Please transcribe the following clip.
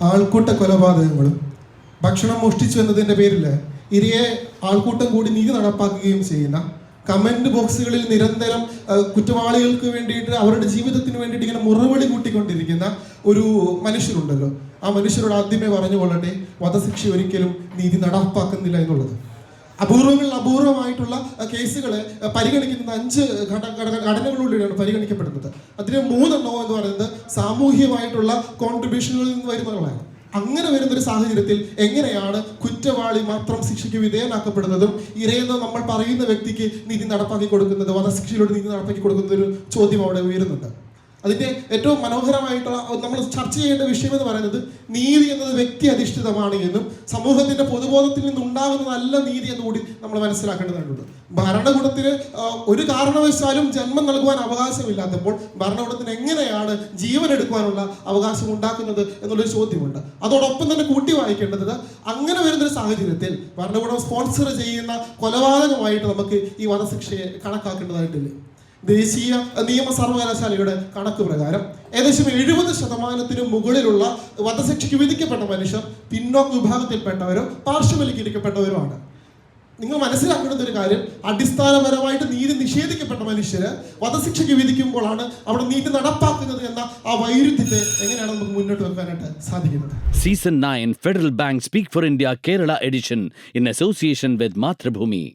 ആൾക്കൂട്ട കൊലപാതകങ്ങളും ഭക്ഷണം മോഷ്ടിച്ചു എന്നതിൻ്റെ പേരിൽ ഇരയെ ആൾക്കൂട്ടം കൂടി നീതി നടപ്പാക്കുകയും ചെയ്യുന്ന കമന്റ് ബോക്സുകളിൽ നിരന്തരം കുറ്റവാളികൾക്ക് വേണ്ടിയിട്ട് അവരുടെ ജീവിതത്തിന് വേണ്ടിയിട്ട് ഇങ്ങനെ മുറവിളി കൂട്ടിക്കൊണ്ടിരിക്കുന്ന ഒരു മനുഷ്യരുണ്ടല്ലോ, ആ മനുഷ്യരോട് ആദ്യമേ പറഞ്ഞുകൊള്ളട്ടെ, വധശിക്ഷ ഒരിക്കലും നീതി നടപ്പാക്കുന്നില്ല എന്നുള്ളത്. അപൂർവമായിട്ടുള്ള കേസുകൾ പരിഗണിക്കുന്നത് 5 ഘടനകളിലൂടെയാണ് പരിഗണിക്കപ്പെടുന്നത്. അതിന് 3 എണ്ണം എന്ന് പറയുന്നത് സാമൂഹ്യമായിട്ടുള്ള കോൺട്രിബ്യൂഷനുകളിൽ നിന്ന് വരുന്നതാണ്. അങ്ങനെ വരുന്നൊരു സാഹചര്യത്തിൽ എങ്ങനെയാണ് കുറ്റവാളി മാത്രം ശിക്ഷയ്ക്ക് വിധേയനാക്കപ്പെടുന്നതും ഇരയെന്ന് നമ്മൾ പറയുന്ന വ്യക്തിക്ക് നീതി നടപ്പാക്കി കൊടുക്കുന്നത്, വധശിക്ഷയിലൂടെ നീതി നടപ്പാക്കി കൊടുക്കുന്ന ഒരു ചോദ്യം അവിടെ ഉയരുന്നുണ്ട്. അതിൻ്റെ ഏറ്റവും മനോഹരമായിട്ടുള്ള നമ്മൾ ചർച്ച ചെയ്യേണ്ട വിഷയം എന്ന് പറയുന്നത് നീതി എന്നത് വ്യക്തി അധിഷ്ഠിതമാണ് എന്നും സമൂഹത്തിന്റെ പൊതുബോധത്തിൽ നിന്നുണ്ടാകുന്ന നല്ല നീതി എന്നുകൂടി നമ്മൾ മനസ്സിലാക്കേണ്ടതായിട്ടുണ്ട്. ഭരണകൂടത്തിന് ഒരു കാരണവശാലും ജന്മം നൽകുവാൻ അവകാശമില്ലാത്തപ്പോൾ ഭരണകൂടത്തിന് എങ്ങനെയാണ് ജീവൻ എടുക്കുവാനുള്ള അവകാശം ഉണ്ടാക്കുന്നത് എന്നുള്ളൊരു ചോദ്യമുണ്ട്. അതോടൊപ്പം തന്നെ കൂട്ടി വായിക്കേണ്ടത് അങ്ങനെ വരുന്നൊരു സാഹചര്യത്തിൽ ഭരണകൂടം സ്പോൺസർ ചെയ്യുന്ന കൊലപാതകമായിട്ട് നമുക്ക് ഈ വധശിക്ഷയെ കണക്കാക്കേണ്ടതായിട്ടില്ല. ദേശീയ നിയമ സർവകലാശാലയുടെ കണക്ക് പ്രകാരം ഏകദേശം 70% മുകളിലുള്ള വധശിക്ഷയ്ക്ക് വിധിക്കപ്പെട്ട മനുഷ്യർ പിന്നോക്ക വിഭാഗത്തിൽപ്പെട്ടവരോ പാർശ്വവൽക്കരിക്കപ്പെട്ടവരോ ആണ്. നിങ്ങൾ മനസ്സിലാക്കേണ്ട ഒരു കാര്യം, അടിസ്ഥാനപരമായിട്ട് നീതി നിഷേധിക്കപ്പെട്ട മനുഷ്യര് വധശിക്ഷയ്ക്ക് വിധിക്കുമ്പോഴാണ് അവിടെ നീതി നടപ്പാക്കുന്നത് എന്ന ആ വൈരുദ്ധ്യത്തെ എങ്ങനെയാണ് നമുക്ക് മുന്നോട്ട് വെക്കാനായിട്ട് സാധിക്കുന്നത്. Season 9 Federal Bank Speak for India Kerala edition in association with Mathrubhumi.